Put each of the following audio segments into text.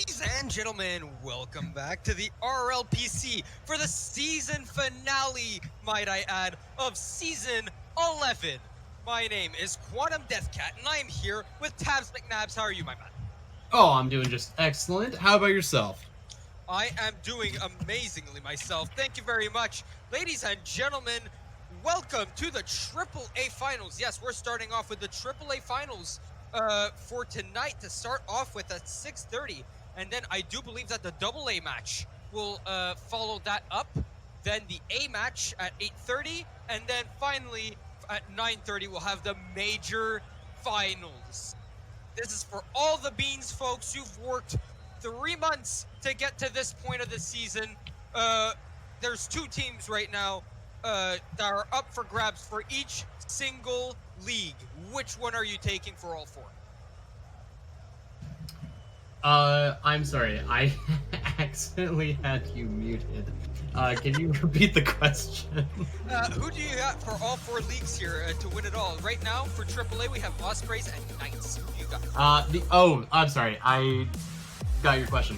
Ladies and gentlemen, welcome back to the RLPC for the season finale, might I add, of season 11. My name is Quantum Deathcat, and I am here with Tabs McNabs. How are you, my man? Oh, I'm doing just excellent. How about yourself? I am doing amazingly myself. Thank you very much. Ladies and gentlemen, welcome to the AAA Finals. Yes, we're starting off with the AAA Finals for tonight to start off with at 6:30. And then I do believe that the AA match will follow that up. Then the A match at 8:30. And then finally at 9:30, we'll have the major finals. This is for all the beans, folks. You've worked 3 months to get to this point of the season. There's 2 teams right now that are up for grabs for each single league. Which one are you taking for all 4? I'm sorry. I accidentally had you muted. Can you repeat the question? Who do you got for all 4 leagues here to win it all? Right now, for AAA, we have Ospreys and Knights. Who do you got? I'm sorry. I got your question.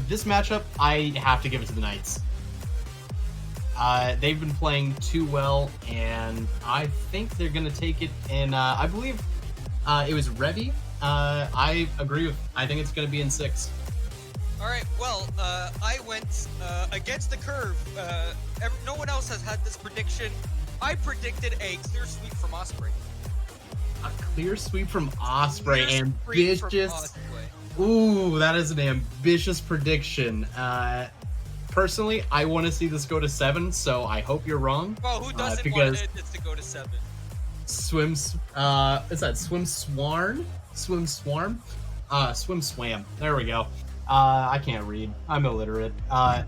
This matchup, I have to give it to the Knights. They've been playing too well, and I think they're going to take it in, I believe it was Revy. I agree with, I think it's going to be in 6. All right, well, I went against the curve. No one else has had this prediction. I predicted a clear sweep from Osprey. A clear sweep from Osprey. Ambitious. From Osprey. Ooh, that is an ambitious prediction. Personally, I want to see this go to 7, so I hope you're wrong. Well, who doesn't want it to go to 7? Is that Swim Swarm? Swim Swam. There we go. I can't read. I'm illiterate.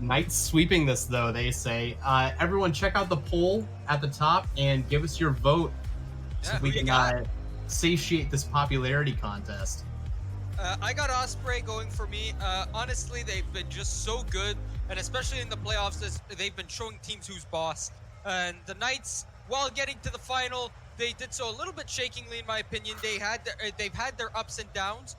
Knights sweeping this, though, they say. Everyone check out the poll at the top and give us your vote so we can satiate this popularity contest. I got Osprey going for me. Honestly, they've been just so good, and especially in the playoffs, they've been showing teams who's boss. And the Knights, while getting to the final, they did so a little bit shakingly, in my opinion. They've had their ups and downs.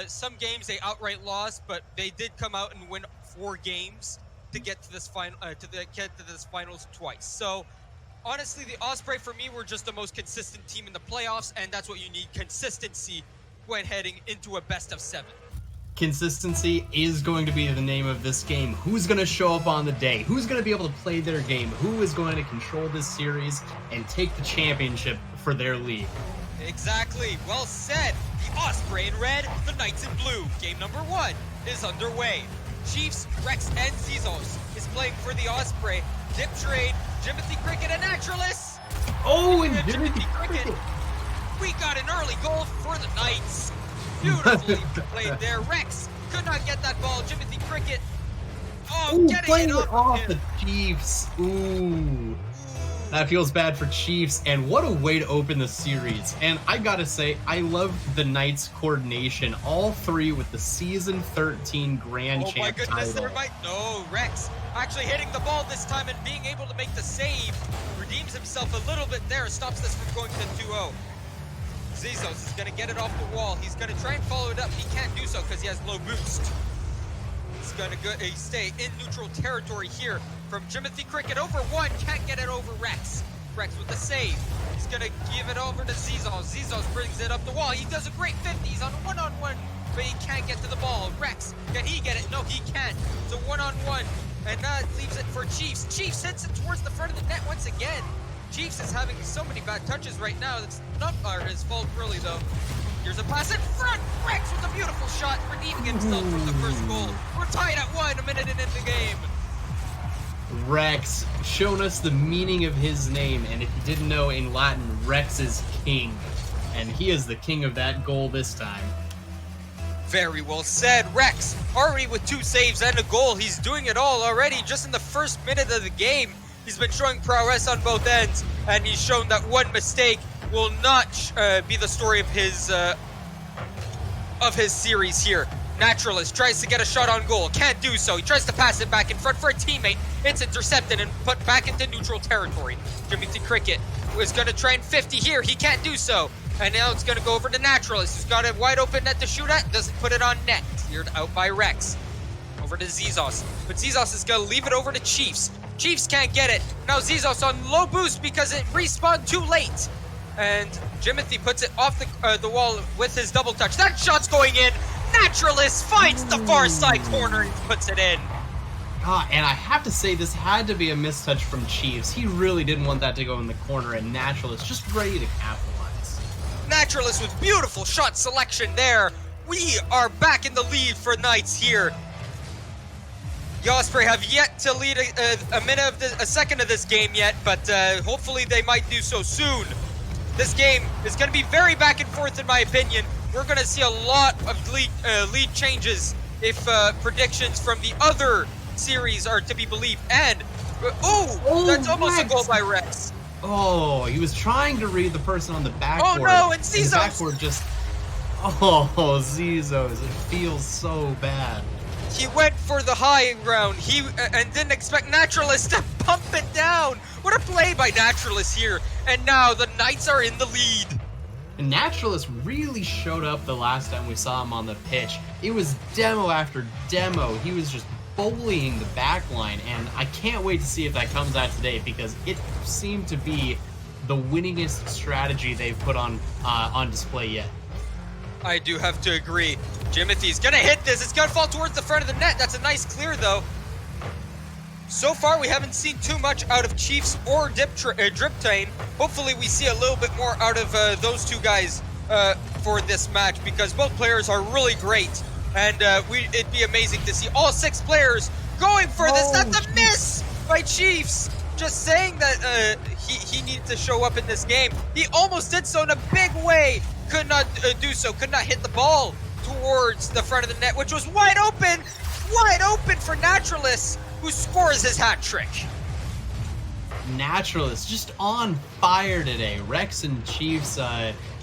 Some games they outright lost, but they did come out and win 4 games to get to this final, get to this finals twice. So, honestly, the Osprey for me were just the most consistent team in the playoffs, and that's what you need: consistency when heading into a best of 7. Consistency is going to be the name of this game. Who's going to show up on the day? Who's going to be able to play their game? Who is going to control this series and take the championship for their league? Exactly. Well said. The Osprey in red, the Knights in blue. Game number 1 is underway. Chiefs, Rex, and Zizos is playing for the Osprey. Dip Trade, Jimothy Cricket, and Naturalist. Oh, and Jimothy Cricket. We got an early goal for the Knights. Beautifully played there. Rex could not get that ball. Jimothy Cricket. Oh, getting it off the Chiefs. Ooh. That feels bad for Chiefs, and what a way to open the series. And I gotta say, I love the Knights' coordination. All 3 with the Season 13 Grand Champ title. Oh my goodness, No, Rex actually hitting the ball this time and being able to make the save. Redeems himself a little bit there, stops this from going to 2-0. Zizos is going to get it off the wall. He's going to try and follow it up. He can't do so because he has low boost. He's going to stay in neutral territory here from Jimothy Cricket. Over 1, can't get it over Rex. Rex with the save. He's going to give it over to Zizos. Zizos brings it up the wall. He does a great 50. He's on a one-on-one, but he can't get to the ball. Rex, can he get it? No, he can't. It's a one-on-one, and that leaves it for Chiefs. Chiefs hits it towards the front of the net once again. Chiefs is having so many bad touches right now. It's not his fault, really, though. Here's a pass in front. Rex with a beautiful shot, redeeming himself from the first goal. We're tied at 1, a minute into the game. Rex, shown us the meaning of his name, and if you didn't know, in Latin, Rex is king. And he is the king of that goal this time. Very well said. Rex, already with 2 saves and a goal. He's doing it all already just in the first minute of the game. He's been showing prowess on both ends, and he's shown that one mistake will not be the story of his series here. Naturalist tries to get a shot on goal, can't do so. He tries to pass it back in front for a teammate. It's intercepted and put back into neutral territory. Jimothy Cricket is going to try and 50 here. He can't do so. And now it's going to go over to Naturalist, who's got a wide open net to shoot at. Doesn't put it on net. Cleared out by Rex. Over to Zizos. But Zizos is going to leave it over to Chiefs. Chiefs can't get it. Now Zizos on low boost because it respawned too late. And Jimothy puts it off the wall with his double touch. That shot's going in. Naturalist finds the far side corner and puts it in. And I have to say, this had to be a mistouch from Chiefs. He really didn't want that to go in the corner, and Naturalist just ready to capitalize. Naturalist with beautiful shot selection there. We are back in the lead for Knights here. The Osprey have yet to lead a second of this game yet, but hopefully they might do so soon. This game is going to be very back and forth in my opinion. We're going to see a lot of lead changes if predictions from the other series are to be believed. And that's almost a goal by Rex. Oh, he was trying to read the person on the backboard. Oh no, and Zizos! The backboard just... Zizos, it feels so bad. He went for the high ground. And didn't expect Naturalist to pump it down. What a play by Naturalist here. And now the Knights are in the lead. And Naturalist really showed up the last time we saw him on the pitch. It was demo after demo. He was just bullying the back line, and I can't wait to see if that comes out today because it seemed to be the winningest strategy they've put on display yet. I do have to agree. Jimothy's gonna hit this. It's gonna fall towards the front of the net. That's a nice clear though. So far we haven't seen too much out of Chiefs or Draftee. Hopefully we see a little bit more out of those two guys for this match because both players are really great. And it'd be amazing to see all 6 players going for this. That's a miss by Chiefs. Just saying that he needed to show up in this game. He almost did so in a big way. Could not do so. Could not hit the ball towards the front of the net, which was wide open. Wide open for Naturalist, who scores his hat trick. Naturalist just on fire today. Rex and Chiefs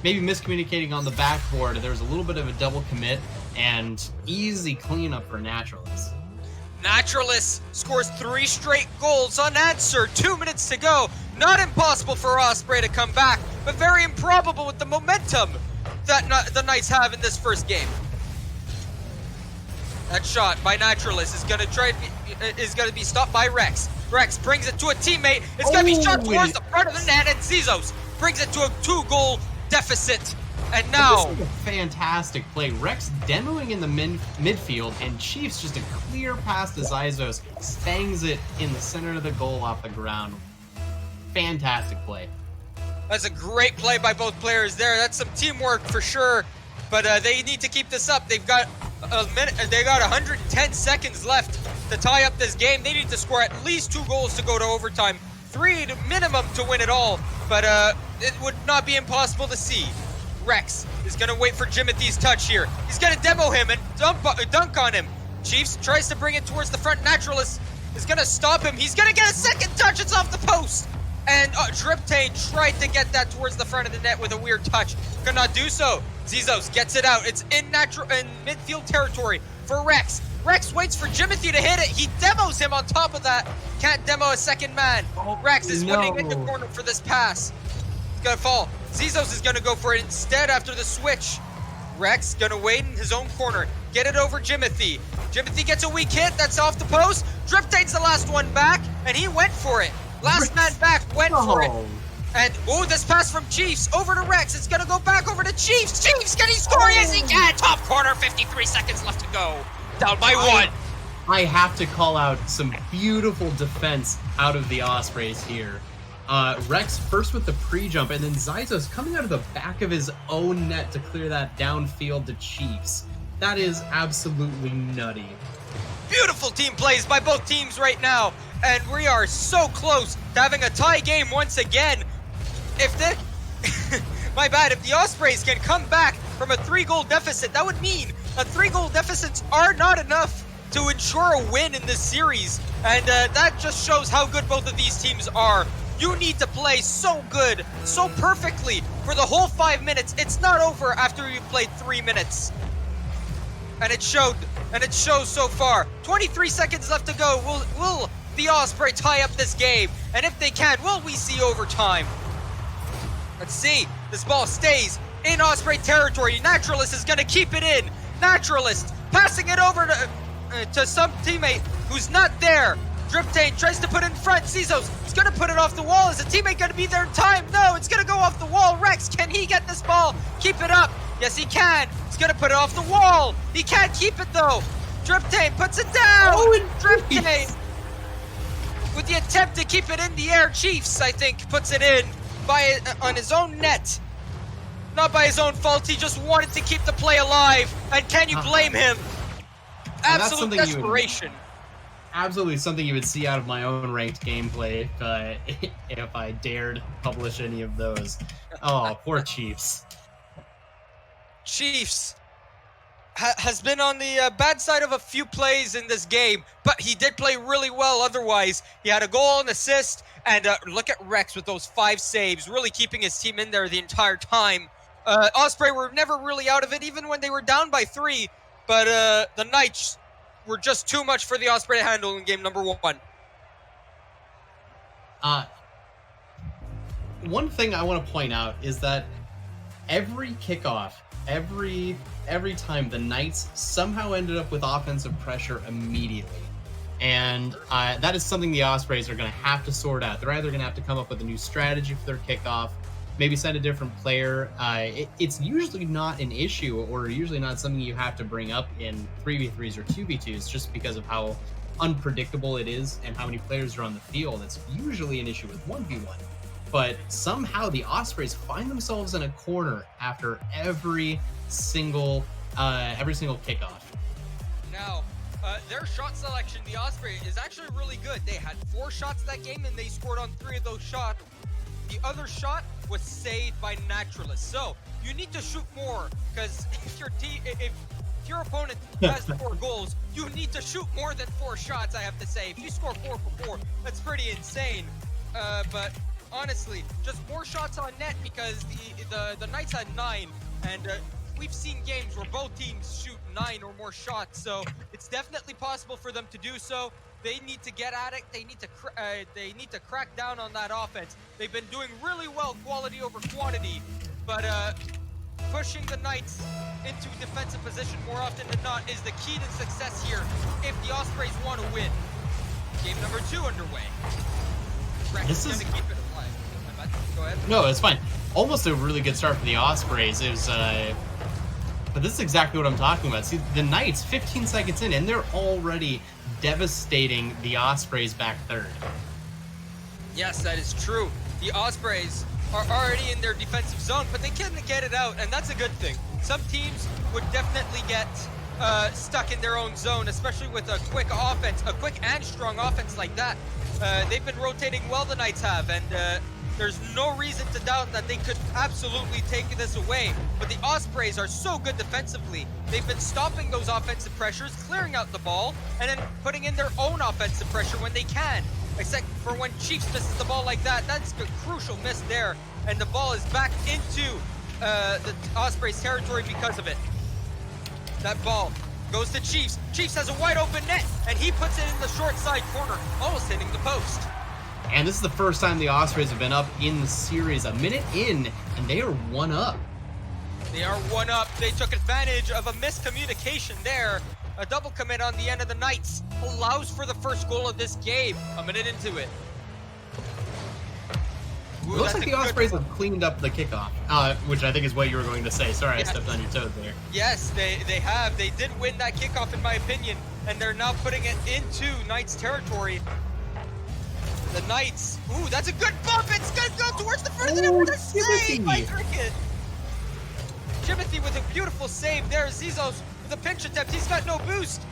maybe miscommunicating on the backboard. There was a little bit of a double commit and easy cleanup for Naturalist. Naturalist scores 3 straight goals unanswered. 2 minutes to go. Not impossible for Osprey to come back, but very improbable with the momentum that the Knights have in this first game. That shot by Naturalist is gonna be stopped by Rex. Rex brings it to a teammate. It's gonna be shot towards the front of the net, and Zizos brings it to a 2-goal deficit. And now, this is a fantastic play. Rex demoing in the midfield, and Chiefs just a clear pass to Zizos, bangs it in the center of the goal off the ground. Fantastic play. That's a great play by both players there. That's some teamwork for sure. But they need to keep this up. They've got a minute. They got 110 seconds left to tie up this game. They need to score at least 2 goals to go to overtime. 3 minimum to win it all. But it would not be impossible to see. Rex is going to wait for Jimothy's touch here. He's going to demo him and dunk on him. Chiefs tries to bring it towards the front. Naturalist is going to stop him. He's going to get a second touch. It's off the post. And Draftee tried to get that towards the front of the net with a weird touch. Could not do so. Zizos gets it out. It's in midfield territory for Rex. Rex waits for Jimothy to hit it. He demos him on top of that. Can't demo a second man. Rex is winning in the corner for this pass. It's going to fall. Zizos is going to go for it instead after the switch. Rex going to wait in his own corner. Get it over Jimothy. Jimothy gets a weak hit. That's off the post. Draftee's the last one back, and he went for it. Last man back went for it. And, this pass from Chiefs over to Rex. It's going to go back over to Chiefs. Chiefs, can he score? Yes, he can. Top corner, 53 seconds left to go. Down by 1. I have to call out some beautiful defense out of the Ospreys here. Rex first with the pre-jump, and then Zizos coming out of the back of his own net to clear that downfield to Chiefs. That is absolutely nutty. Beautiful team plays by both teams right now, and we are so close to having a tie game once again. If the Ospreys can come back from a 3-goal deficit, that would mean that 3-goal deficits are not enough to ensure a win in this series, and that just shows how good both of these teams are. You need to play so good, so perfectly for the whole 5 minutes. It's not over after you've played 3 minutes. And it showed, and it shows so far. 23 seconds left to go. Will the Osprey tie up this game? And if they can, will we see overtime? Let's see. This ball stays in Osprey territory. Naturalist is going to keep it in. Naturalist passing it over to some teammate who's not there. Draftee tries to put it in front. Zizos is going to put it off the wall. Is a teammate going to be there in time? No, it's going to go off the wall. Rex, can he get this ball? Keep it up. Yes, he can. He's going to put it off the wall. He can't keep it, though. Draftee puts it down. Draftee, with the attempt to keep it in the air, Chiefs, I think, puts it in on his own net. Not by his own fault. He just wanted to keep the play alive. And can you blame him? Absolute desperation. Absolutely something you would see out of my own ranked gameplay if I dared publish any of those. Oh, poor Chiefs. Chiefs has been on the bad side of a few plays in this game, but he did play really well otherwise. He had a goal, an assist, and look at Rex with those 5 saves, really keeping his team in there the entire time. Osprey were never really out of it, even when they were down by 3, but the Knights were just too much for the Osprey to handle in game number 1. One thing I want to point out is that every kickoff, every time the Knights somehow ended up with offensive pressure immediately. And that is something the Ospreys are going to have to sort out. They're either going to have to come up with a new strategy for their kickoff, maybe send a different player. It's usually not an issue, or usually not something you have to bring up in 3v3s or 2v2s, just because of how unpredictable it is and how many players are on the field. It's usually an issue with 1v1. But somehow the Ospreys find themselves in a corner after every single kickoff. Now, their shot selection, the Osprey, is actually really good. They had 4 shots that game, and they scored on 3 of those shots. The other shot was saved by Naturalist. So you need to shoot more, because if your opponent has 4 goals, you need to shoot more than 4 shots. I have to say, if you score 4 for 4, that's pretty insane. But honestly, just more shots on net, because the Knights had 9, and we've seen games where both teams shoot 9 or more shots. So it's definitely possible for them to do so. They need to get at it. They need to crack down on that offense. They've been doing really well, quality over quantity, but pushing the Knights into defensive position more often than not is the key to success here if the Ospreys want to win. Game number 2 underway. Rex is gonna keep it alive. Go ahead. No, it's fine. Almost a really good start for the Ospreys. It was, but this is exactly what I'm talking about. See, the Knights, 15 seconds in, and they're already devastating the Ospreys back third. Yes, that is true. The Ospreys are already in their defensive zone, but they can get it out, and that's a good thing. Some teams would definitely get stuck in their own zone, especially with a quick offense, a quick and strong offense like that. They've been rotating well, the Knights have, and there's no reason to doubt that they could absolutely take this away. But the Ospreys are so good defensively. They've been stopping those offensive pressures, clearing out the ball, and then putting in their own offensive pressure when they can. Except for when Chiefs misses the ball like that. That's a crucial miss there. And the ball is back into the Ospreys territory because of it. That ball goes to Chiefs. Chiefs has a wide open net, and he puts it in the short side corner, almost hitting the post. And this is the first time the Ospreys have been up in the series, a minute in, and they are 1-up. They are 1-up. They took advantage of a miscommunication there. A double commit on the end of the Knights allows for the first goal of this game. A minute into it. Ooh, looks like the Ospreys have cleaned up the kickoff, which I think is what you were going to say. Sorry, I stepped on your toe there. Yes, they have. They did win that kickoff, in my opinion, and they're now putting it into Knights territory. The Knights. Ooh, that's a good bump. It's going to go towards the front of the net with a save by Cricket. Jimothy with a beautiful save there. Zizos with a pinch attempt. He's got no boost.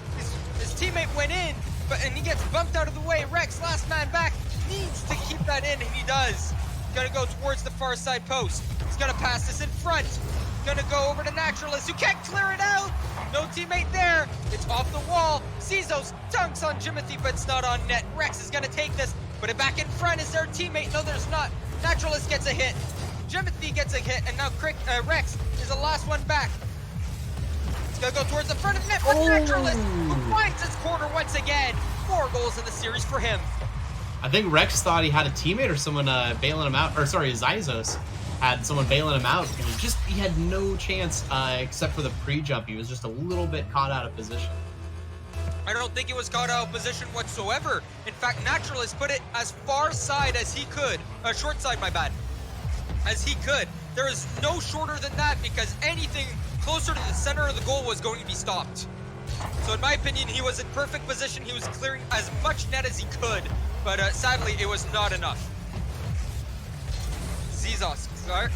His teammate went in, and he gets bumped out of the way. Rex, last man back, needs to keep that in, and he does. He's going to go towards the far side post. He's going to pass this in front. Going to go over to Naturalist, who can't clear it out. No teammate there. It's off the wall. Zizos dunks on Jimothy, but it's not on net. Rex is going to take this. Put it back in front. Is there a teammate? No, there's not. Naturalist gets a hit. Jimothy gets a hit, and now Rex is the last one back. He's going to go towards the front of the net for Naturalist, who finds his corner once again. 4 goals in the series for him. I think Rex thought he had a teammate or someone bailing him out. Or sorry, Zizos. had someone bailing him out, and he had no chance except for the pre-jump. He was just a little bit caught out of position. I don't think he was caught out of position whatsoever. In fact, Naturalist put it as far side as he could. Short side, my bad. As he could. There is no shorter than that because anything closer to the center of the goal was going to be stopped. So in my opinion, he was in perfect position. He was clearing as much net as he could, but sadly, it was not enough. Zizos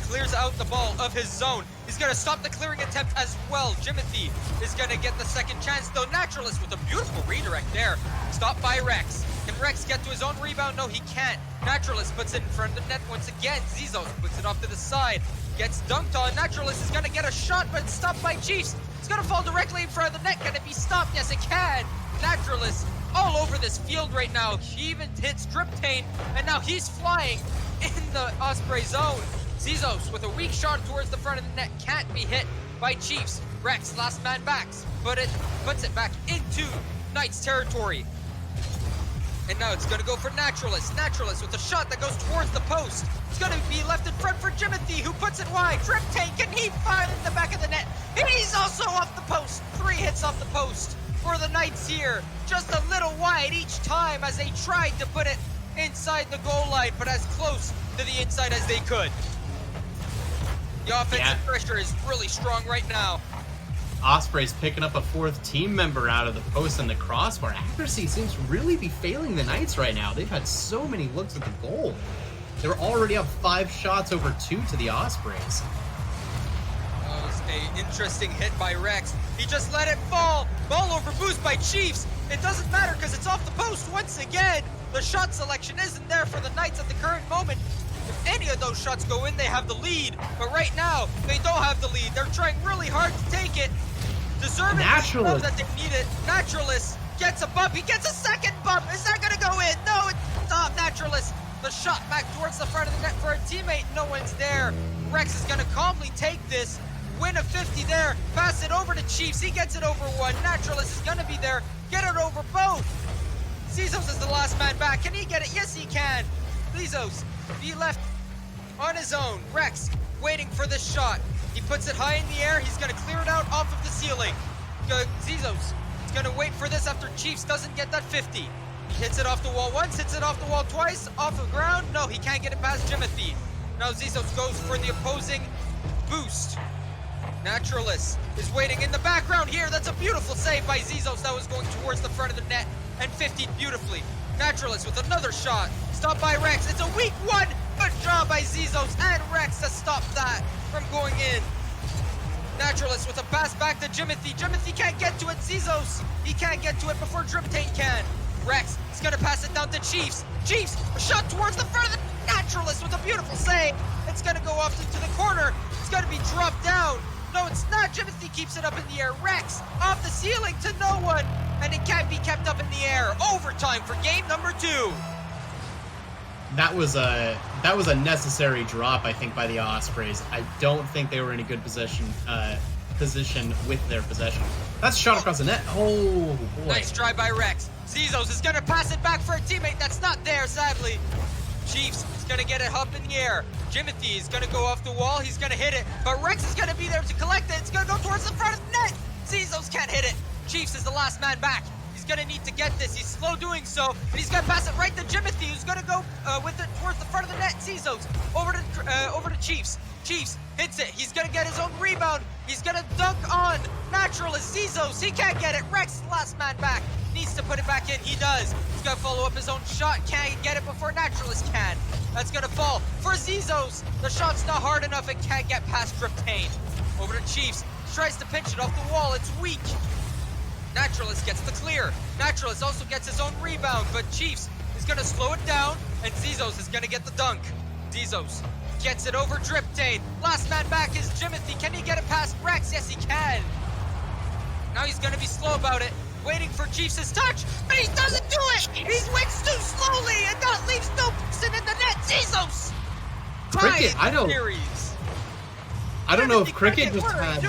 clears out the ball of his zone. He's going to stop the clearing attempt as well. Jimothy is going to get the second chance, though. Naturalist with a beautiful redirect there. Stopped by Rex. Can Rex get to his own rebound? No, he can't. Naturalist puts it in front of the net once again. Zizos puts it off to the side. Gets dunked on. Naturalist is going to get a shot, but stopped by Chiefs. It's going to fall directly in front of the net. Can it be stopped? Yes, it can. Naturalist all over this field right now. He even hits Draftee, and now he's flying in the Osprey zone. Zizos with a weak shot towards the front of the net. Can't be hit by Chiefs. Rex, last man back. Puts it back into Knights territory. And now it's going to go for Naturalist. Naturalist with a shot that goes towards the post. It's going to be left in front for Jimothy, who puts it wide. Draftee, can he fire in the back of the net? And he's also off the post. 3 hits off the post for the Knights here. Just a little wide each time as they tried to put it inside the goal line, but as close to the inside as they could. The offensive pressure is really strong right now. Osprey's picking up a 4th team member out of the post and the crossbar. Accuracy seems to really be failing the Knights right now. They've had so many looks at the goal. They were already up 5 shots over 2 to the Ospreys. That was an interesting hit by Rex. He just let it fall. Ball over boost by Chiefs. It doesn't matter because it's off the post once again. The shot selection isn't there for the Knights at the current moment. If any of those shots go in, they have the lead. But right now, they don't have the lead. They're trying really hard to take it. Deserve it. Naturalist. That they need it. Naturalist gets a bump. He gets a second bump. Is that going to go in? No, it's not. Naturalist. The shot back towards the front of the net for a teammate. No one's there. Rex is going to calmly take this. Win a 50 there. Pass it over to Chiefs. He gets it over 1. Naturalist is going to be there. Get it over both. Zizos is the last man back. Can he get it? Yes, he can. Zizos, he left on his own. Rex waiting for this shot. He puts it high in the air. He's going to clear it out off of the ceiling. Zizos is going to wait for this after Chiefs doesn't get that 50. He hits it off the wall once, hits it off the wall twice, off the ground. No, he can't get it past Jimothy. Now Zizos goes for the opposing boost. Naturalist is waiting in the background here. That's a beautiful save by Zizos that was going towards the front of the net and 50'd beautifully. Naturalist with another shot. Stopped by Rex. It's a weak one. Good job by Zizos and Rex to stop that from going in. Naturalist with a pass back to Jimothy. Jimothy can't get to it. Zizos, he can't get to it before Draftee can. Rex is going to pass it down to Chiefs. Chiefs, a shot towards the front of the Naturalist with a beautiful save. It's going to go off into the corner. It's going to be dropped down. No, it's not. Jimothy keeps it up in the air. Rex off the ceiling to no one. And it can't be kept up in the air. Overtime for game number 2. That was a necessary drop, I think, by the Ospreys. I don't think they were in a good position with their possession. That's a shot across the net. Oh, boy. Nice try by Rex. Zizos is going to pass it back for a teammate. That's not there, sadly. Chiefs is going to get it up in the air. Jimothy is going to go off the wall. He's going to hit it. But Rex is going to be there to collect it. It's going to go towards the front of the net. Zizos can't hit it. Chiefs is the last man back. He's going to need to get this. He's slow doing so. And he's going to pass it right to Jimothy, who's going to go with it towards the front of the net. Zizos over to Chiefs. Chiefs hits it. He's going to get his own rebound. He's going to dunk on Naturalist. Zizos, he can't get it. Rex, last man back. Needs to put it back in. He does. He's going to follow up his own shot. Can't get it before Naturalist can. That's going to fall for Zizos. The shot's not hard enough. It can't get past Draftee. Over to Chiefs. Tries to pinch it off the wall. It's weak. Naturalist gets the clear. Naturalist also gets his own rebound, but Chiefs is going to slow it down, and Zizos is going to get the dunk. Zizos gets it over Draftee. Last man back is Jimothy. Can he get it past Rex? Yes, he can. Now he's going to be slow about it, waiting for Chiefs' touch, but he doesn't do it. He wins too slowly, and that leaves no person in the net. Zizos! Cricket, I don't know if Cricket just had...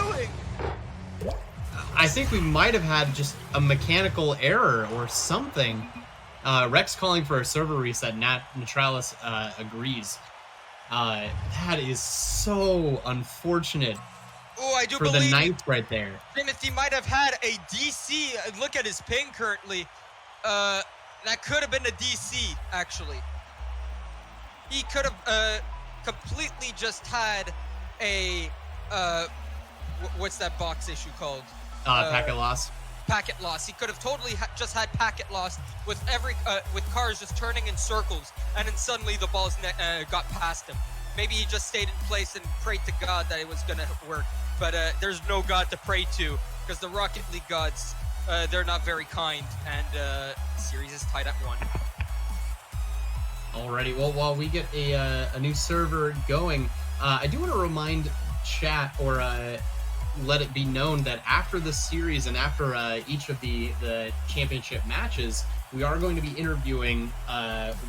I think we might have had just a mechanical error or something. Rex calling for a server reset. Naturalis agrees. That is so unfortunate Oh, I do for the believe Knights right there. Timothy might have had a DC. Look at his ping currently. That could have been a DC, actually. He could have completely just had a, what's that box issue called? Packet loss. Packet loss. He could have totally just had packet loss with with cars just turning in circles, and then suddenly the balls got past him. Maybe he just stayed in place and prayed to God that it was gonna work. But there's no God to pray to, because the Rocket League gods, they're not very kind, and the series is tied at 1. Alrighty, well, while we get a new server going, I do want to remind chat, or let it be known, that after the series and after each of the championship matches, we are going to be interviewing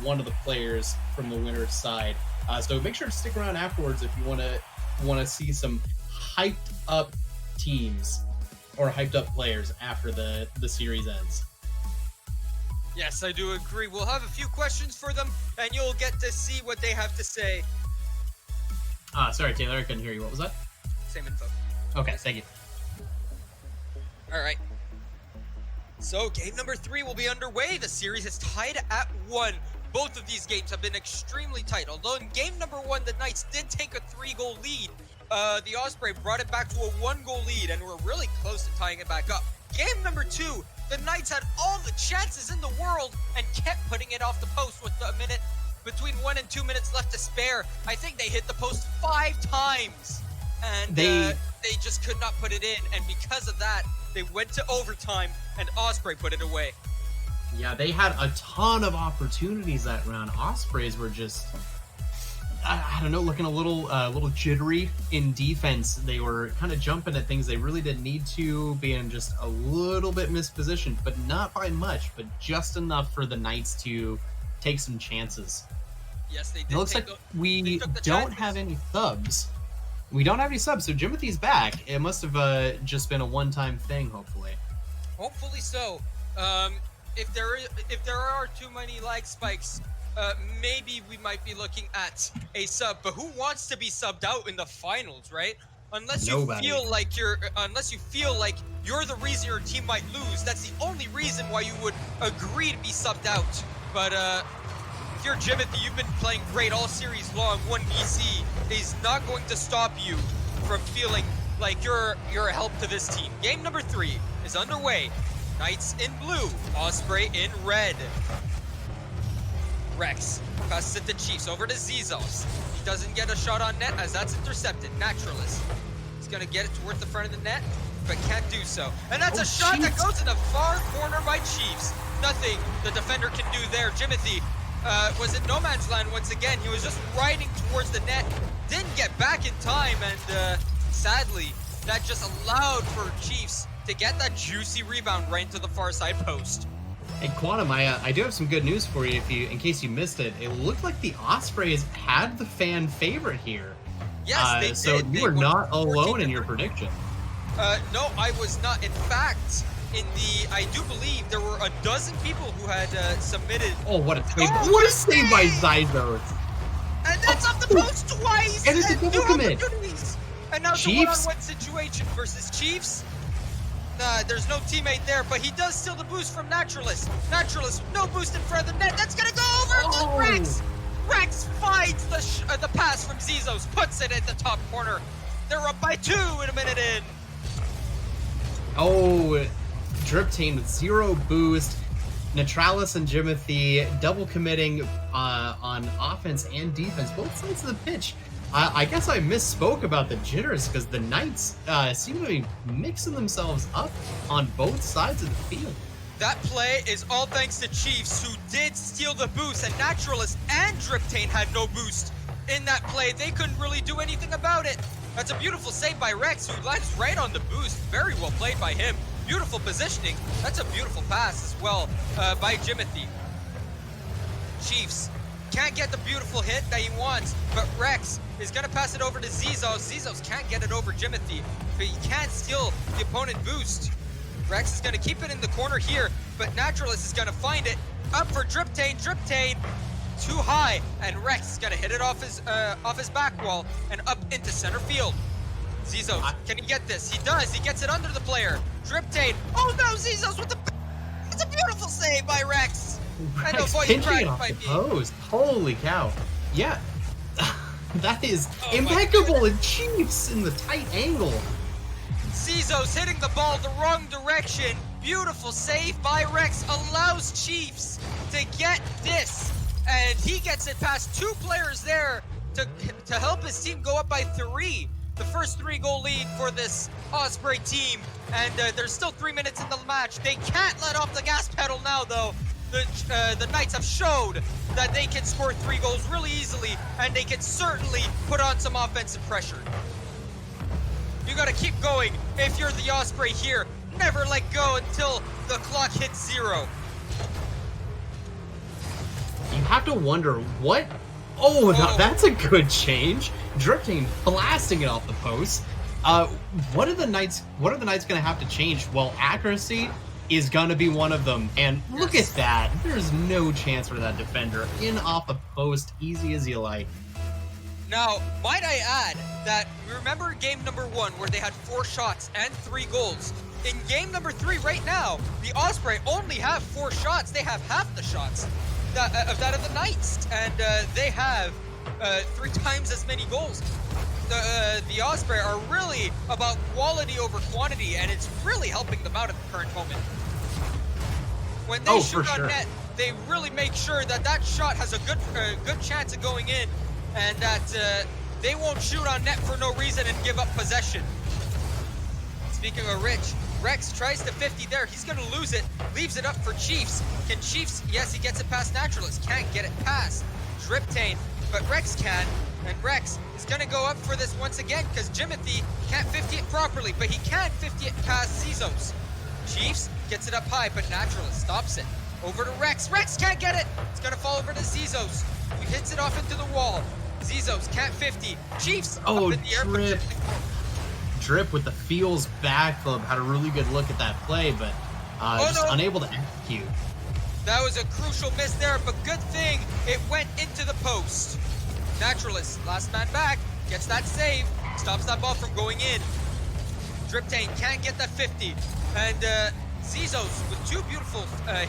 one of the players from the winner's side. So make sure to stick around afterwards if you want to see some hyped up teams or hyped up players after the series ends. Yes, I do agree. We'll have a few questions for them, and you'll get to see what they have to say. Sorry, Taylor, I couldn't hear you. What was that? Same info. Okay, thank you. All right. So game number 3 will be underway. The series is tied at 1. Both of these games have been extremely tight. Although in game number 1, the Knights did take a 3-goal lead, the Osprey brought it back to a 1-goal lead, and were really close to tying it back up. Game number 2, the Knights had all the chances in the world and kept putting it off the post with a minute, between 1 and 2 minutes left to spare. I think they hit the post 5 times, and they just could not put it in. And because of that, they went to overtime, and Osprey put it away. Yeah, they had a ton of opportunities that round. Ospreys were just, I don't know, looking a little jittery in defense. They were kind of jumping at things they really didn't need to, being just a little bit mispositioned, but not by much, but just enough for the Knights to take some chances. Yes, they did. It looks like we don't have any subs. We don't have any subs, so Jimothy's back. It must have just been a one-time thing, hopefully. Hopefully so. If there are too many lag spikes, maybe we might be looking at a sub. But who wants to be subbed out in the finals, right? Unless you feel like you're the reason your team might lose. That's the only reason why you would agree to be subbed out. But if you're Jimothy, you've been playing great all series long. 1 BC is not going to stop you from feeling like you're a help to this team. Game number 3 is underway. Knights in blue, Osprey in red. Rex passes it to Chiefs, over to Zizos. He doesn't get a shot on net as that's intercepted. Naturalist. He's gonna get it towards the front of the net, but can't do so. And that's a shot that goes in the far corner by Chiefs. Nothing the defender can do there. Jimothy was in no man's land once again. He was just riding towards the net, didn't get back in time, and sadly, that just allowed for Chiefs to get that juicy rebound right into the far side post. Hey, Quantum, I do have some good news for you in case you missed it. It looked like the Ospreys had the fan favorite here. Yes, they so did. you were not alone in your prediction. No, I was not. In fact, I do believe there were a dozen people who had submitted. Oh, what a save! What a save by Zizos! And that's off the post twice! And it's a double commit! And now it's a one-on-one situation versus Chiefs. There's no teammate there, but he does steal the boost from Naturalist. Naturalist, no boost in front of the net. That's gonna go over to Rex. Rex finds the pass from Zizos, puts it at the top corner. They're up by 2 in a minute in. Oh, Draftee with 0 boost. Natralis and Jimothy double committing on offense and defense, both sides of the pitch. I guess I misspoke about the jitters because the Knights seem to be mixing themselves up on both sides of the field. That play is all thanks to Chiefs, who did steal the boost, and Naturalist and Draftee had no boost in that play. They couldn't really do anything about it. That's a beautiful save by Rex, who lands right on the boost. Very well played by him. Beautiful positioning. That's a beautiful pass as well by Jimothy. Chiefs can't get the beautiful hit that he wants, but Rex is going to pass it over to Zizos. Zizos can't get it over Jimothy, but he can't steal the opponent boost. Rex is going to keep it in the corner here, but Naturalist is going to find it. Up for Draftee. Draftee too high, and Rex is gonna hit it off his back wall and up into center field. Zizos, can he get this? He does. He gets it under the player. Draftee. Oh no, Zizos with the. It's a beautiful save by Rex. I know, Rex boy, you pinching tried it to off fight the me. post. Holy cow. Yeah. That is Oh my impeccable in Chiefs in the tight angle. Zizos hitting the ball the wrong direction. Beautiful save by Rex. Allows Chiefs to get this. And he gets it past 2 players there to help his team go up by 3. The first 3-goal lead for this Osprey team. And there's still 3 minutes in the match. They can't let off the gas pedal now, though. The Knights have showed that they can score 3 goals really easily, and they can certainly put on some offensive pressure. You gotta keep going if you're the Osprey here. Never let go until the clock hits 0. You have to wonder what. Oh, that's a good change. Drifting, blasting it off the post. What are the Knights gonna have to change? Well, accuracy is gonna be one of them. And look at that. There's no chance for that defender. In off the post, easy as you like. Now, might I add that remember game number 1 where they had 4 shots and 3 goals? In game number 3 right now, the Osprey only have 4 shots. They have half the shots of the Knights, and they have 3 times as many goals. The Osprey are really about quality over quantity, and it's really helping them out at the current moment. When they shoot on net, they really make sure that that shot has a good chance of going in, and that they won't shoot on net for no reason and give up possession. Speaking of Rich, Rex tries to 50 there. He's going to lose it. Leaves it up for Chiefs. Can Chiefs? Yes, he gets it past Naturalist. Can't get it past Draftee, but Rex can. And Rex is going to go up for this once again because Jimothy can't 50 it properly, but he can 50 it past Zizos. Chiefs gets it up high, but Naturalist stops it. Over to Rex. Rex can't get it. It's going to fall over to Zizos, who hits it off into the wall. Zizos can't 50. Chiefs up in the air. Drip with the feels back club had a really good look at that play, but unable to execute. That was a crucial miss there, but good thing it went into the post. Naturalist, last man back, gets that save, stops that ball from going in. Draftee can't get that 50, and Zizos with 2 beautiful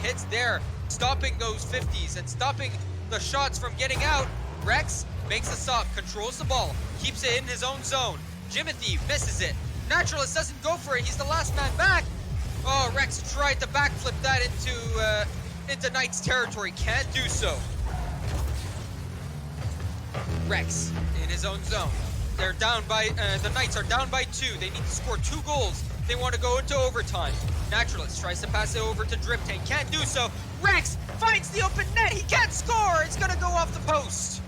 hits there, stopping those 50s and stopping the shots from getting out. Rex makes a stop, controls the ball, keeps it in his own zone. Jimothy misses it. Naturalist doesn't go for it. He's the last man back. Oh, Rex tried to backflip that into Knights territory. Can't do so. Rex in his own zone. They're down by, the Knights are down by 2. They need to score 2 goals. They want to go into overtime. Naturalist tries to pass it over to Draftee. Can't do so. Rex finds the open net. He can't score. It's going to go off the post.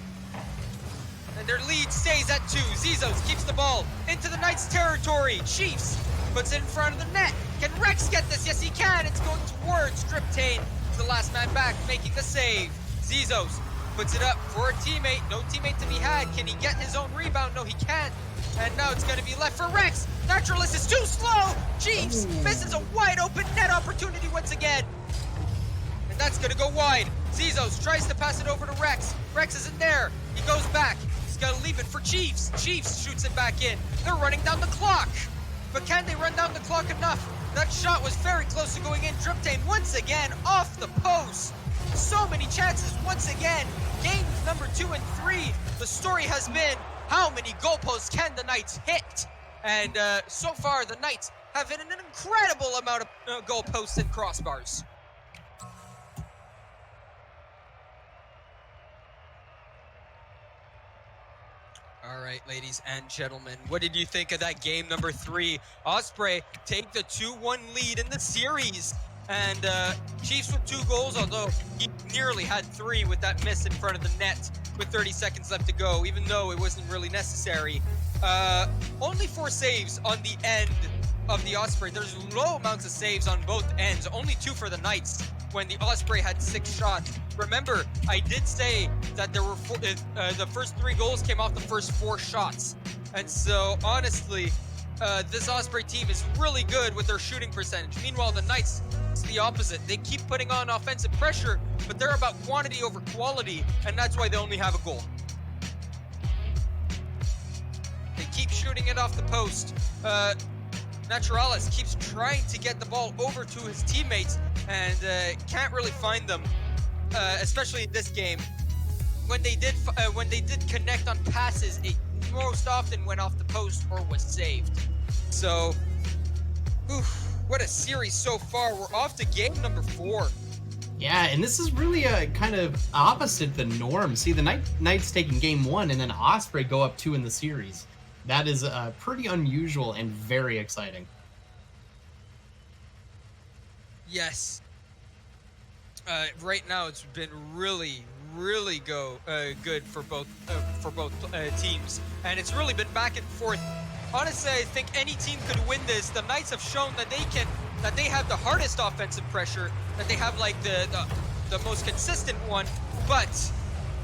And their lead stays at 2. Zizos keeps the ball into the Knights territory. Chiefs puts it in front of the net. Can Rex get this? Yes, he can. It's going towards Draftee. The last man back making the save. Zizos puts it up for a teammate. No teammate to be had. Can he get his own rebound? No, he can't. And now it's going to be left for Rex. Naturalist is too slow. Chiefs misses a wide open net opportunity once again. And that's going to go wide. Zizos tries to pass it over to Rex. Rex isn't there. He goes back. Got to leave it for Chiefs. Chiefs shoots it back in. They're running down the clock. But can they run down the clock enough? That shot was very close to going in. Draftee once again off the post. So many chances once again. Games number 2 and 3. The story has been how many goalposts can the Knights hit? And so far the Knights have hit an incredible amount of goalposts and crossbars. All right, ladies and gentlemen, what did you think of that game number 3? Osprey take the 2-1 lead in the series. And Chiefs with 2 goals, although he nearly had 3 with that miss in front of the net with 30 seconds left to go, even though it wasn't really necessary. Only 4 saves on the end of the Osprey. There's low amounts of saves on both ends, only 2 for the Knights when the Osprey had 6 shots. Remember, I did say that there were the first 3 goals came off the first 4 shots. And so, honestly, this Osprey team is really good with their shooting percentage. Meanwhile, the Knights, it's the opposite. They keep putting on offensive pressure, but they're about quantity over quality, and that's why they only have a goal. They keep shooting it off the post. Naturalis keeps trying to get the ball over to his teammates and can't really find them, especially in this game. When they did connect on passes, it most often went off the post or was saved. So, what a series so far. We're off to game number 4. Yeah, and this is really a kind of opposite the norm. See, the Knights taking game 1 and then Osprey go up 2 in the series. That is pretty unusual and very exciting. Yes. Right now, it's been really good for both teams, and it's really been back and forth. Honestly, I think any team could win this. The Knights have shown that they have the hardest offensive pressure, that they have like the most consistent one, but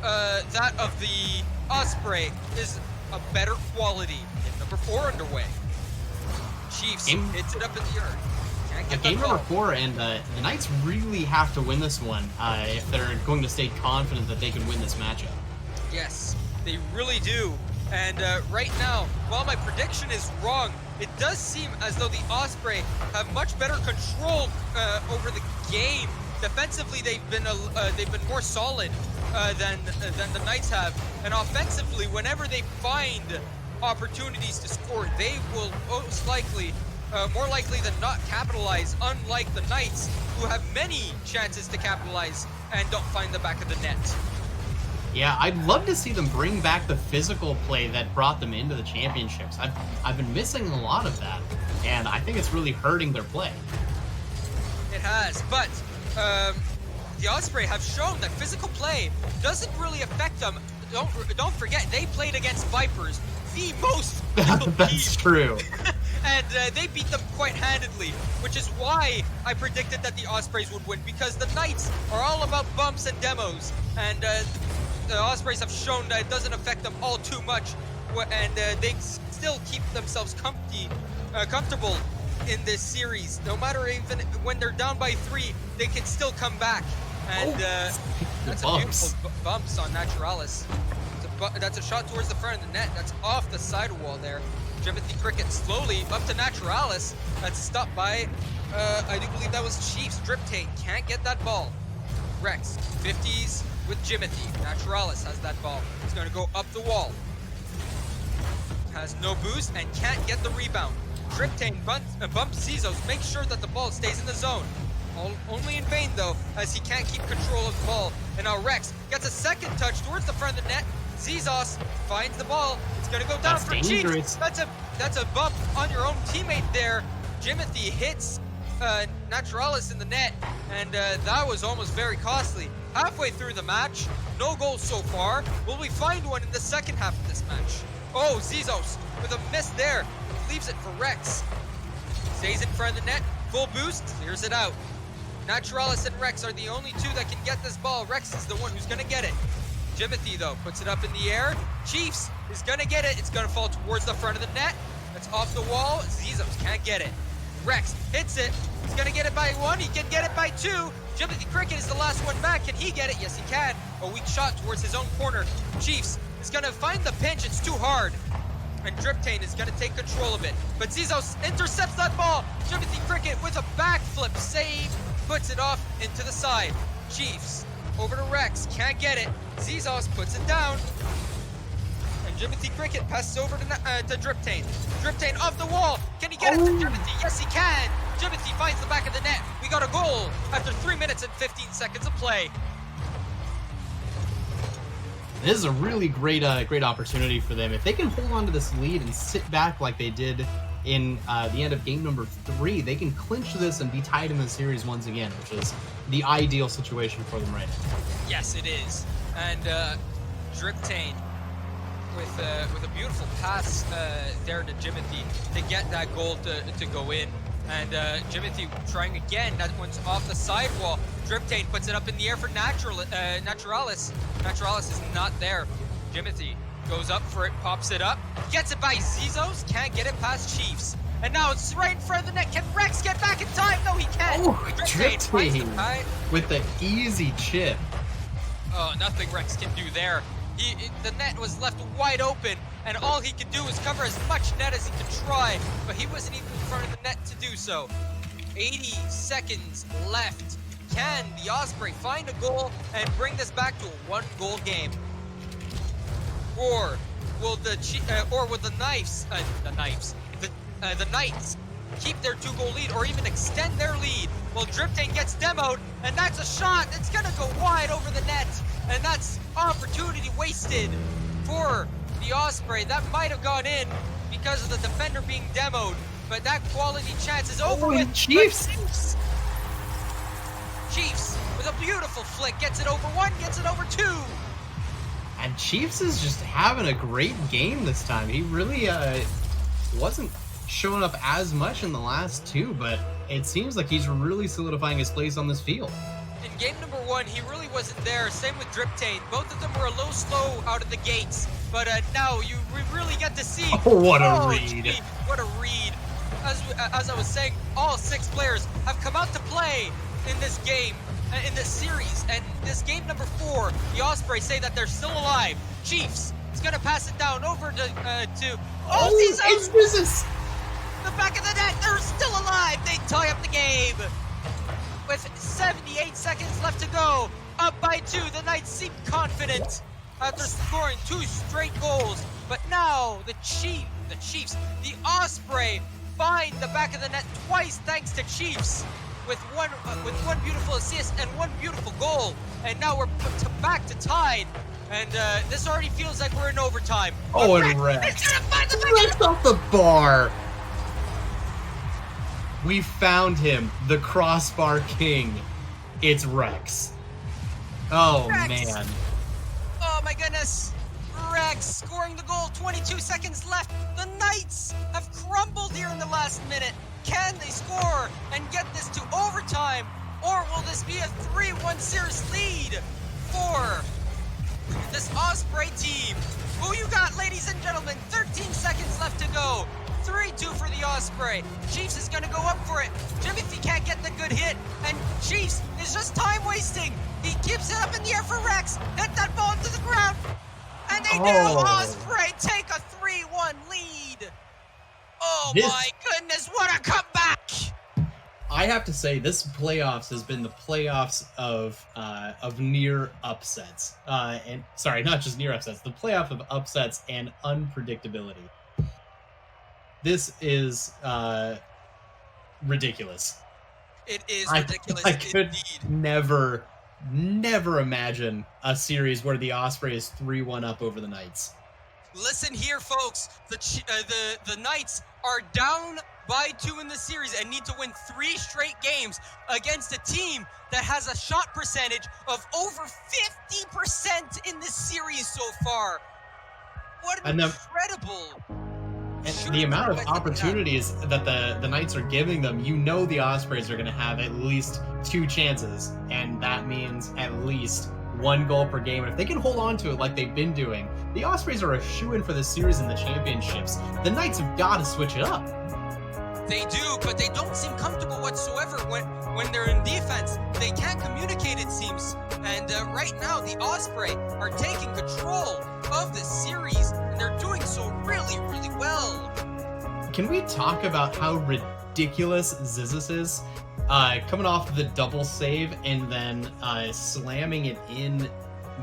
that of the Osprey is a better quality. In number 4 underway. Chiefs hits it up in the earth. Game number 4, and the Knights really have to win this one if they're going to stay confident that they can win this matchup. Yes, they really do. And right now, while my prediction is wrong, it does seem as though the Osprey have much better control over the game. Defensively, they've been more solid than the Knights have, and offensively, whenever they find opportunities to score, they will most likely. More likely than not capitalize, unlike the Knights, who have many chances to capitalize and don't find the back of the net. Yeah, I'd love to see them bring back the physical play that brought them into the championships. I've been missing a lot of that, and I think it's really hurting their play. It has, but the Osprey have shown that physical play doesn't really affect them. Don't forget, they played against Vipers, the most physical That's team. True. And they beat them quite handedly, which is why I predicted that the Ospreys would win, because the Knights are all about bumps and demos, and the Ospreys have shown that it doesn't affect them all too much, and they still keep themselves comfortable in this series. No matter even when they're down by 3, they can still come back, and that's a beautiful bumps on Naturalis. That's a shot towards the front of the net. That's off the sidewall there. Draftee Circuit slowly up to Naturalis. That's stopped by, I do believe that was Chiefs. Draftee can't get that ball. Rex, 50s with Jimothy. Naturalis has that ball. He's going to go up the wall. Has no boost and can't get the rebound. Draftee bumps Zizos, makes sure that the ball stays in the zone. Only in vain, though, as he can't keep control of the ball. And now Rex gets a second touch towards the front of the net. Zizos finds the ball. It's going to go down for Chiefs. That's a bump on your own teammate there. Jimothy hits Naturalis in the net, and that was almost very costly. Halfway through the match, no goals so far. Will we find one in the second half of this match? Oh, Zizos with a miss there. Leaves it for Rex. Stays in front of the net. Full boost. Clears it out. Naturalis and Rex are the only two that can get this ball. Rex is the one who's going to get it. Jimothy, though, puts it up in the air. Chiefs is going to get it. It's going to fall towards the front of the net. That's off the wall. Zizos can't get it. Rex hits it. He's going to get it by 1. He can get it by 2. Jimothy Cricket is the last one back. Can he get it? Yes, he can. A weak shot towards his own corner. Chiefs is going to find the pinch. It's too hard. And Draftee is going to take control of it. But Zizos intercepts that ball. Jimothy Cricket with a backflip save. Puts it off into the side. Chiefs over to Rex. Can't get it. Zizos puts it down. And Jimothy Cricket passes over to Draftee. Draftee off the wall. Can he get it to Jimothy? Yes, he can. Jimothy finds the back of the net. We got a goal after 3 minutes and 15 seconds of play. This is a really great opportunity for them. If they can hold on to this lead and sit back like they did in the end of game number 3, they can clinch this and be tied in the series once again, which is the ideal situation for them right now. Yes, it is. And Draftee with a beautiful pass there to Jimothy to get that goal to go in. And Jimothy trying again. That one's off the sidewall. Draftee puts it up in the air for Naturalis. Naturalis is not there. Jimothy Goes up for it, pops it up, gets it by Zizos, can't get it past Chiefs. And now it's right in front of the net. Can Rex get back in time? No, he can't. Oh, Draftee with the easy chip. Oh, nothing Rex can do there. The net was left wide open, and all he could do was cover as much net as he could try, but he wasn't even in front of the net to do so. 80 seconds left. Can the Osprey find a goal and bring this back to a 1-goal game? Or will the Knights keep their 2-goal lead or even extend their lead? Well, Draftee gets demoed, and that's a shot that's gonna go wide over the net, and that's opportunity wasted for the Osprey. That might have gone in because of the defender being demoed, but that quality chance is over with. Chiefs! Chiefs with a beautiful flick, gets it over 1, gets it over 2. And Chiefs is just having a great game this time. He really wasn't showing up as much in the last 2, but it seems like he's really solidifying his place on this field. In game number 1, he really wasn't there. Same with Draftee. Both of them were a little slow out of the gates, but now we really get to see. Oh, what a read! Gee, what a read! As I was saying, all 6 players have come out to play in this game, in this series, and this game number 4, the Osprey say that they're still alive. Chiefs is gonna pass it down over to it's Zizos! The back of the net, they're still alive. They tie up the game. With 78 seconds left to go, up by 2, the Knights seem confident after scoring 2 straight goals. But now the Chiefs, the Osprey find the back of the net twice thanks to Chiefs with one beautiful assist and 1 beautiful goal. And now we're back to tied. And this already feels like we're in overtime. Oh, and Rex. Rex off the bar. We found him, the crossbar king. It's Rex. Oh, Rex. man. Oh my goodness. Rex scoring the goal, 22 seconds left. The Knights have crumbled here in the last minute. Can they score and get this to overtime? Or will this be a 3-1 series lead for this Osprey team? Who you got, ladies and gentlemen? 13 seconds left to go. 3-2 for the Osprey. Chiefs is gonna go up for it. Timothy can't get the good hit, and Chiefs is just time wasting. He keeps it up in the air for Rex. Hit that ball into the ground, and they do. Osprey take a 3-1 lead. Oh my goodness, what a comeback! I have to say, this playoffs has been the playoffs of near upsets. And sorry, not just near upsets, the playoff of upsets and unpredictability. This is ridiculous. It is ridiculous. I could indeed. never imagine a series where the Osprey is 3-1 up over the Knights. Listen here, folks. The Knights are down by 2 in the series and need to win 3 straight games against a team that has a shot percentage of over 50% in this series so far. What an incredible... And the amount of opportunities that the Knights are giving them, you know the Ospreys are going to have at least 2 chances, and that means at least 1 goal per game. And if they can hold on to it like they've been doing, the Ospreys are a shoo-in for this series in the championships. The Knights have got to switch it up. They do, but they don't seem comfortable whatsoever when they're in defense. They can't communicate, it seems. And right now, the Osprey are taking control of this series, and they're doing so really, really well. Can we talk about how ridiculous Zizos is? Coming off the double save and then slamming it in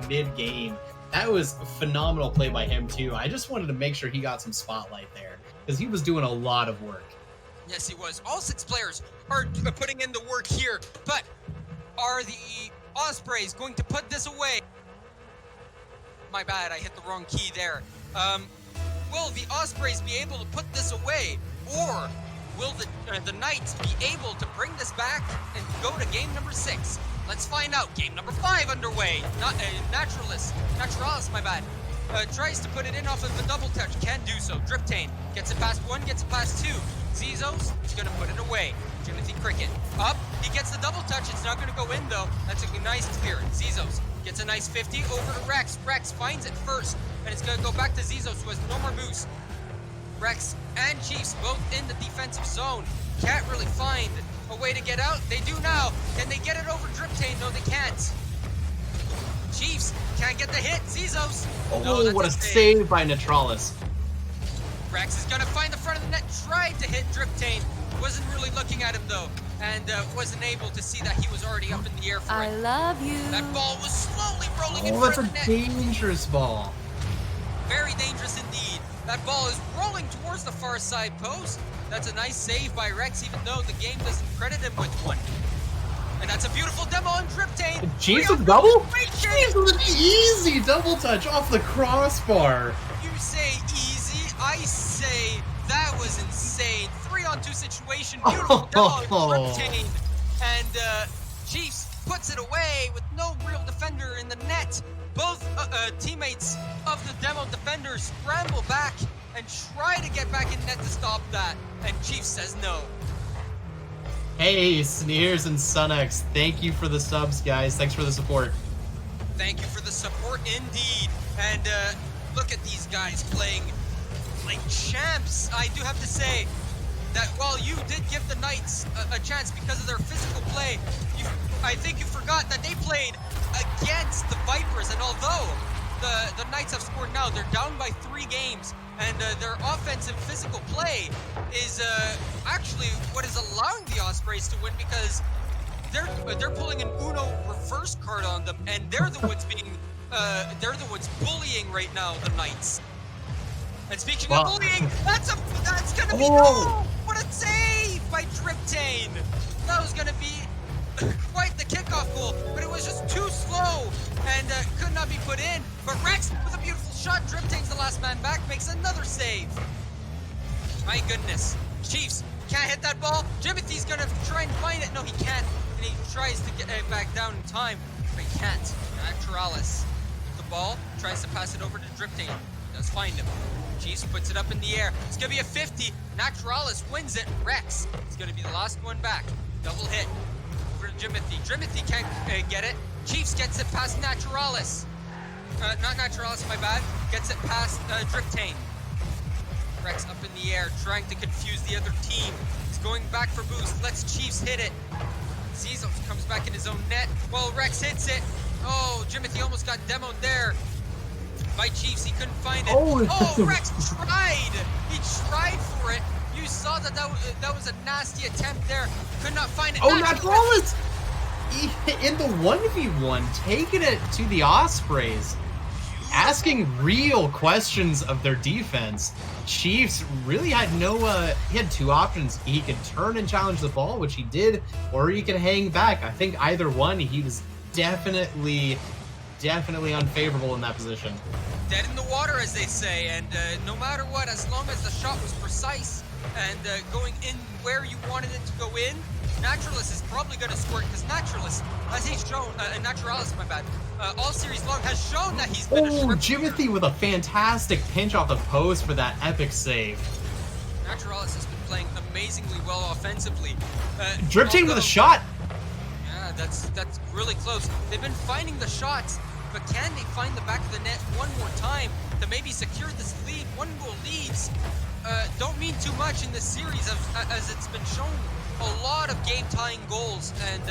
mid-game. That was a phenomenal play by him, too. I just wanted to make sure he got some spotlight there, because he was doing a lot of work. Yes, he was. All 6 players are putting in the work here, but are the Ospreys going to put this away? My bad, I hit the wrong key there. Will the Ospreys be able to put this away, or will the Knights be able to bring this back and go to game number 6? Let's find out. Game number 5 underway. Not Naturalis, my bad. Tries to put it in off of the double touch, can't do so. Draftee gets it past 1, gets it past 2. Zizos is going to put it away. Timothy Cricket up, he gets the double touch. It's not going to go in though. That's a nice clearance. Zizos Gets a nice 50 over to Rex. Rex finds it first, and it's gonna go back to Zizos, who has no more boost. Rex and Chiefs both in the defensive zone. Can't really find a way to get out. They do now. Can they get it over Draftee? No, they can't. Chiefs can't get the hit. Zizos. Oh, no, what a save by Neutralis. Rex is gonna find the front of the net. Tried to hit Draftee. Wasn't really looking at him though, and wasn't able to see that he was already up in the air for it. I love you. That ball was slowly rolling in Oh, front that's of the a net. dangerous ball. Very dangerous indeed. That ball is rolling towards the far side post. That's a nice save by Rex, even though the game doesn't credit him with one. And that's a beautiful demo on Draftee. Chiefs with double? Chiefs with an easy double touch off the crossbar. You say easy, I say that was insane. 3-on-2 situation, beautiful demo on Draftee. And Chiefs puts it away with no real defender in the net. Both teammates of the demo defenders scramble back and try to get back in net to stop that. And Chiefs says no. Hey, Sneers and Sunex, thank you for the subs, guys. Thanks for the support. Thank you for the support indeed. And look at these guys playing like champs. I do have to say that while you did give the Knights a chance because of their physical play, I think you forgot that they played against the Vipers. And although the Knights have scored now, they're down by 3 games. And their offensive physical play is actually what is allowing the Ospreys to win, because they're pulling an Uno reverse card on them, and they're the ones being bullying right now, the Knights. And speaking of bullying, that's gonna be no! What a save by Draftee! That was gonna be quite the kickoff goal, but it was just too slow and could not be put in. But Rex with a beautiful shot. Draftee's the last man back, makes another save. My goodness. Chiefs can't hit that ball. Jimothy's gonna try and find it. No, he can't. And he tries to get it back down in time, but he can't. Naturalis with the ball, tries to pass it over to Draftee. Does find him. Chiefs puts it up in the air. It's gonna be a 50. Naturalis wins it. Rex is gonna be the last one back. Double hit over to Jimothy. Jimothy can't get it. Chiefs gets it past Naturalis. Not Naturalis, my bad. Gets it past Draftee. Rex up in the air, trying to confuse the other team. He's going back for boost. Lets Chiefs hit it. Zizos comes back in his own net. Well, Rex hits it. Oh, Jimothy almost got demoed there by Chiefs. He couldn't find it. Oh, Rex tried. He tried for it. You saw that that was a nasty attempt there. Could not find it. Oh, Naturalis! In the 1v1, taking it to the Ospreys, asking real questions of their defense. Chiefs really had he had 2 options. He could turn and challenge the ball, which he did, or he could hang back. I think either one, he was definitely unfavorable in that position. Dead in the water, as they say, and no matter what, as long as the shot was precise and going in where you wanted it to go in, Naturalis is probably going to score it, because Naturalis, as he's shown, Naturalis, my bad, all series long has shown that he's been a Jimothy with a fantastic pinch off the post for that epic save. Naturalis has been playing amazingly well offensively. Draftee with a shot. Yeah, that's really close. They've been finding the shots, but can they find the back of the net one more time to maybe secure this lead? 1-goal leads don't mean too much in this series, as it's been shown. A lot of game-tying goals, and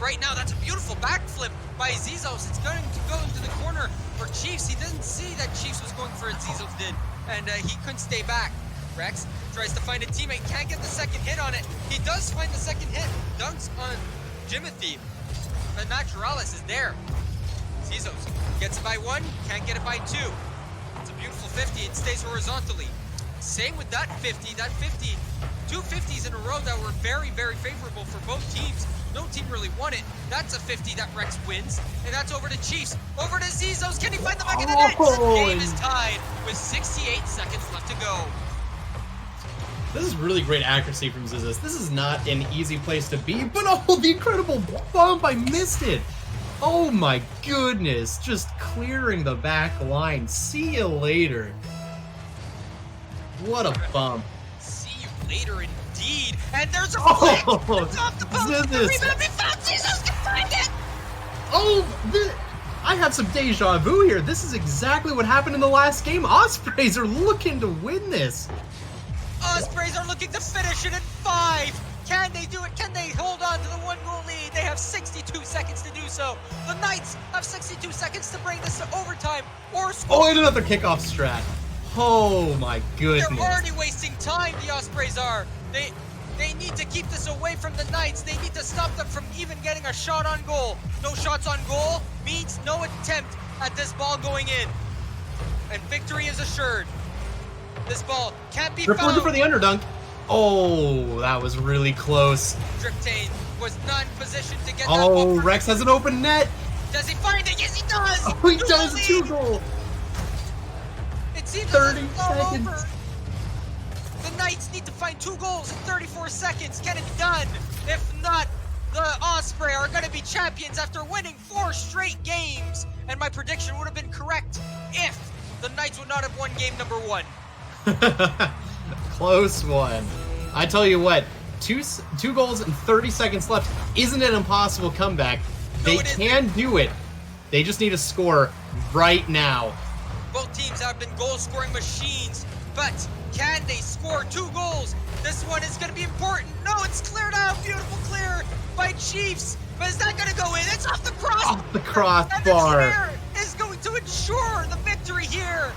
right now that's a beautiful backflip by Zizos. It's going to go into the corner for Chiefs. He didn't see that Chiefs was going for it, Zizos did, and he couldn't stay back. Rex tries to find a teammate, can't get the second hit on it. He does find the second hit, dunks on Jimothy, but Naturalis is there. Zizos gets it by 1, can't get it by 2. It's a beautiful 50, it stays horizontally. Same with that 50, 2 50s in a row that were very, very favorable for both teams. No team really won it. That's a 50 that Rex wins, and that's over to Chiefs. Over to Zizos, can he find the back of the net? The game is tied with 68 seconds left to go. This is really great accuracy from Zizos. This is not an easy place to be, but oh, the incredible bump, I missed it. Oh my goodness, just clearing the back line. See you later. What a bump. See you later indeed. And there's a flick. It's off the post. The rebound. They found Zizos, can find it. Oh, I have some deja vu here. This is exactly what happened in the last game. Ospreys are looking to win this. Ospreys are looking to finish it in 5. Can they do it? Can they hold on to the 1-goal lead? They have 62 seconds to do so. The Knights have 62 seconds to bring this to overtime or score. Oh, and another kickoff strat. Oh my goodness. They're already wasting time, the Ospreys are. They need to keep this away from the Knights. They need to stop them from even getting a shot on goal. No shots on goal means no attempt at this ball going in. And victory is assured. This ball can't be found. For the underdunk. Oh, that was really close. Draftee was not in position to get that Oh, ball. Rex has an open net. Does he find it? Yes, he does. Oh, he does. 2-goal. It seems 30 as though it's all seconds. over. The Knights need to find 2 goals in 34 seconds. Can it be done? If not, the Osprey are going to be champions after winning 4 straight games. And my prediction would have been correct if the Knights would not have won game number 1. Close one. I tell you what, two goals and 30 seconds left isn't an impossible comeback. They can do it. They just need to score right now. Both teams have been goal-scoring machines, but can they score 2 goals? This one is going to be important. No, it's cleared out. Beautiful clear by Chiefs. But is that going to go in? It's off the cross. Off the crossbar. And the is going to ensure the victory here.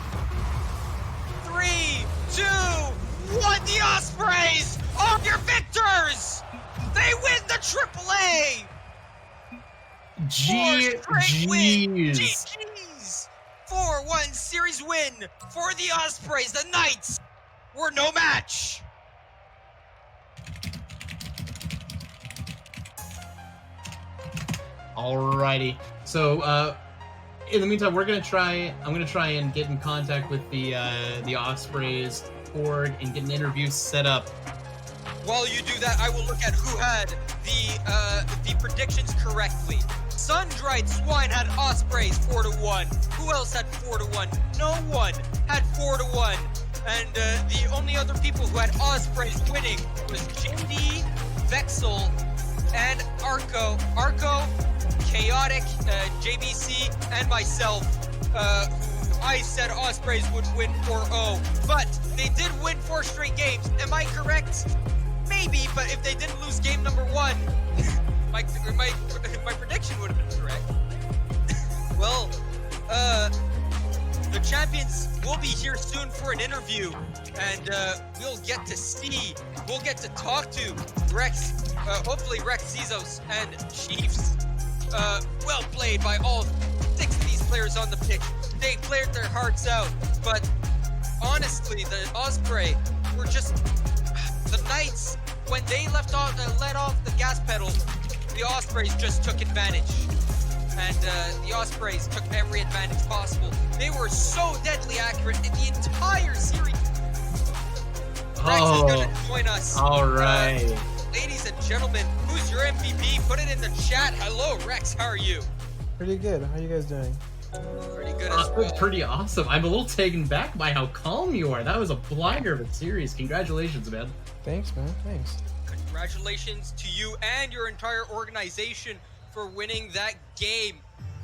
3, 2, 1. The Ospreys are your victors. They win the AAA. Jeez. GG's. 4-1 series win for the Ospreys. The Knights were no match. Alrighty. So, in the meantime, I'm gonna try and get in contact with the Ospreys org and get an interview set up. While you do that, I will look at who had the predictions correctly. Sun-Dried Swine had Ospreys 4-1. Who else had 4-1? No one had 4-1. And the only other people who had Ospreys winning was JD, Vexel, and Arco. Chaotic, JBC, and myself, who I said Ospreys would win 4-0. But they did win 4 straight games. Am I correct? Maybe, but if they didn't lose game number 1, my prediction would have been correct. Well, the champions will be here soon for an interview, and we'll get to talk to Rex, hopefully Rex, Zizos, and Chiefs. Well played by all 6 of these players on the pitch. They played their hearts out, but honestly, the Osprey were just the Knights. When they let off the gas pedal, the Ospreys just took advantage. And the Ospreys took every advantage possible. They were so deadly accurate in the entire series. Rex is going to join us. All right. Ladies and gentlemen, who's your MVP? Put it in the chat. Hello, Rex. How are you? Pretty good. How you guys doing? Pretty good as well. Pretty awesome. I'm a little taken back by how calm you are. That was a blinder of a series. Congratulations, man. Thanks, man. Thanks. Congratulations to you and your entire organization for winning that game.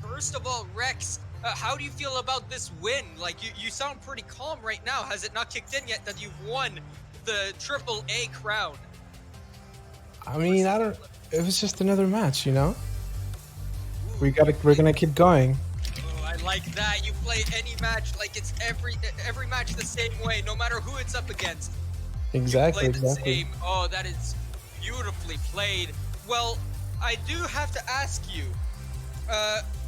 First of all, Rex, how do you feel about this win? Like, you sound pretty calm right now. Has it not kicked in yet that you've won the AAA crown? I mean, it was just another match, you know? We're gonna keep going. Oh, I like that. You play any match like it's every match the same way, no matter who it's up against. Exactly, You play the exactly. same. Oh, that is beautifully played. Well, I do have to ask you,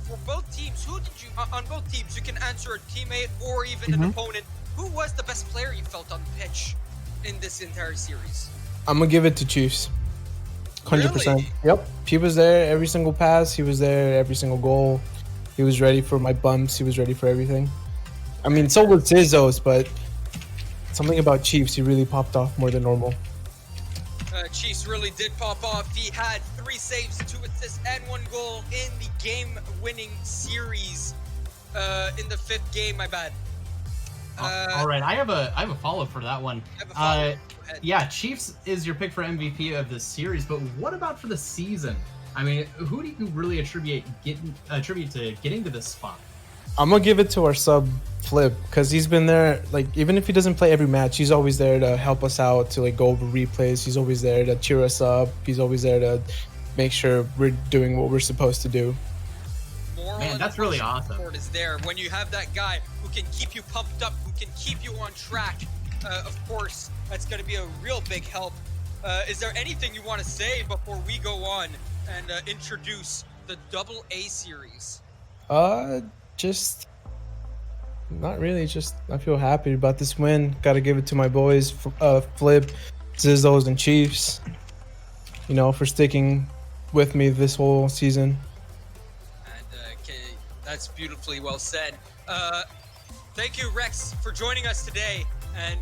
for both teams, on both teams, you can answer a teammate or even an opponent. Who was the best player you felt on the pitch in this entire series? I'm gonna give it to Chiefs. 100%. Really? Yep. He was there every single pass. He was there every single goal. He was ready for my bumps. He was ready for everything. I mean, so was Zizos, but something about Chiefs, he really popped off more than normal. Chiefs really did pop off. He had 3 saves, 2 assists, and 1 goal in the game-winning series in the 5th game. My bad. All right, I have a follow-up for that one. I have a follow-up. Go ahead. Yeah, Chiefs is your pick for MVP of the series, but what about for the season? I mean, who do you really attribute to getting to this spot? I'm gonna give it to our sub Flip because he's been there. Like, even if he doesn't play every match, he's always there to help us out, to like go over replays. He's always there to cheer us up. He's always there to make sure we're doing what we're supposed to do. Man, that's really awesome. Support is there when you have that guy who can keep you pumped up, who can keep you on track. Of course, that's going to be a real big help. Is there anything you want to say before we go on and introduce the AA series? Just not really. Just I feel happy about this win. Got to give it to my boys, Flip, Zizzos, and Chiefs. You know, for sticking with me this whole season. That's beautifully well said. Thank you, Rex, for joining us today, and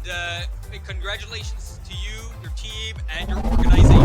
congratulations to you, your team, and your organization.